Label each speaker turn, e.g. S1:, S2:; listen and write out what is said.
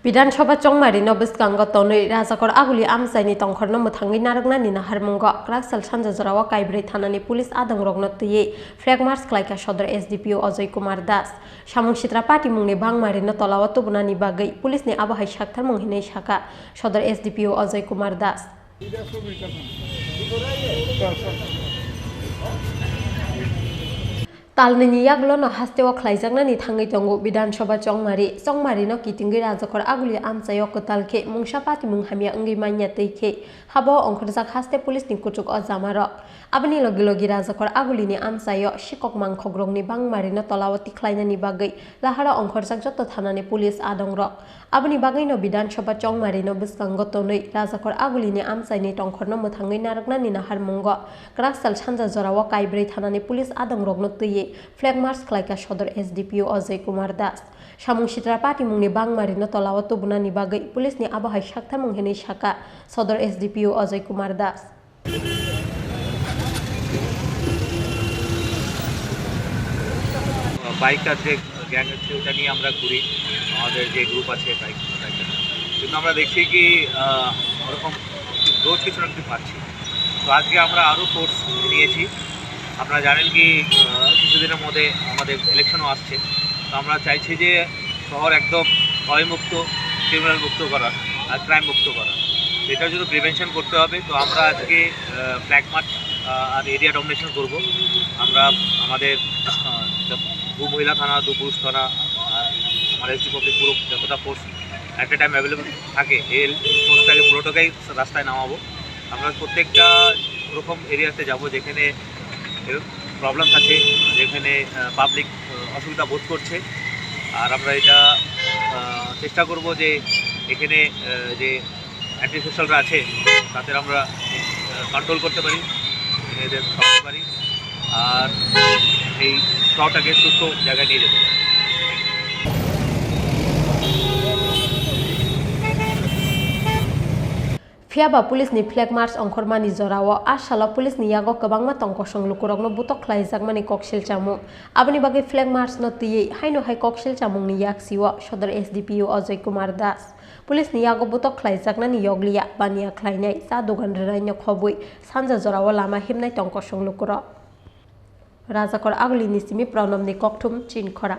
S1: বিধানসভা চংমারি নবস্কাঙ্গ তনৈ রাজাকর আগুলি আমসাইনি তংখরনো মথাঙ্গি নারগনানি নাহারমুঙ্গ ক্রাকসাল সানজা জরাওয়া কাইব্रै থানানি police আদং রগ্ন তুইয়ে flag March ক্লাইকা সদর SDPO Ajay Kumar Das সামুং সিত্রা party মুংনি বাংমারিনো তলাওয়া তুবনানি বাগৈ পুলিশনি আবহাই সাকথার মুংহিनै সাকা সদর এসডিপিও অজয় কুমার দাস तालनि यागलो न हास्तेव ख्लाइजाकनानि थांगै दंगो विधानसभा चंगमारि न कितिंगै राजाखर आगुलि आमसायो कतालखे मुंसा पाति मुं हामिया अंगै मान्या तैखे हाबो अंखरजाक हास्ते पुलिसनि कुचुक अजामार आबनि लगे लगे राजाखर आगुलिनि आमसायो शिকক मांखग्रंनि बांमारि न तलावति ख्लाइनानि बागै लाहारा अंखरजाक जत थानानि पुलिस आदंर आबनि बागै न विधानसभा चंगमारि न बिस्कांग तनै राजाखर आगुलिनि आमसाइनि तंखरनो मथांगै नारगनानि नाहारमुंग क्राकसाल सानजा जरावा काइब्रै थानानि पुलिस आदं रग्न तुइये फ्लैग मार्च क्लाइका सदर एसडीपीओ अजय कुमार दास सामुं सित्रा पार्टी मुंनि बांमारि न तलावा तुबनानि बागै पुलिसनि आबहाय साकथा मुंहिनै साका सदर एसडीपीओ अजय कुमार दास
S2: বাইকার যে গ্যাং আছে ওটা নিয়ে আমরা ঘুরি আমাদের যে গ্রুপ আছে বাইকার কিন্তু আমরা দেখছি কি ওরকম রোজ কিছু না কিছু পাচ্ছি তো আজকে আমরা আরও ফোর্স নিয়েছি আপনারা জানেন কি কিছুদিনের মধ্যে আমাদের ইলেকশনও আসছে তো আমরা চাইছি যে শহর একদম ভয়মুক্ত ক্রিমিনাল মুক্ত করা আর ক্রাইম মুক্ত করা এটার জন্য প্রিভেনশন করতে হবে তো আমরা আজকে ফ্ল্যাগ মার্চ আর এরিয়া ডমিনেশন করব আমরা আমাদের দু মহিলা থানা দু পুরুষ থানা আর আমার এসডি পাবলিক পুরো যতটা ফোর্স একটা টাইম অ্যাভেলেবল থাকে এই ফোর্সটাকে পুরোটাকেই রাস্তায় নামাবো আমরা প্রত্যেকটা ওরকম এরিয়াতে যাব যেখানে প্রবলেম আছে যেখানে পাবলিক অসুবিধা বোধ করছে আর আমরা এটা চেষ্টা করব যে এখানে যে অ্যান্টি সোশ্যালরা আছে তাদের আমরা কন্ট্রোল করতে পারি এদের খাওয়াতে পারি আর এই শহরটাকে সুস্থ জায়গায় নিয়ে যেতে পারি
S1: फियाबा पुलिस नि फ्लैग मार्च अंखरमानि जराओ आसाला पुलिस नि यागो गोबांमा तंकसं लुकुरगनो बुतक ख्लाइजाकमानि ककसेल चामुं आबनि बागै फ्लैग मार्च न तुइयै हाइनो हाइ ककसेल चामुंनि याक्सिओ सदर एसडीपीओ अजय कुमार दास पुलिस नि यागो बुतक ख्लाइजाकनानि यग्लिया बानिया ख्लाइनाय सा दुगान रायनो खबुइ सानजा जराओ लामा हिमनाय तंकसं लुकुर राजाकर आगुलिनि सिमि प्रनमनि ककथुम चिनखरा।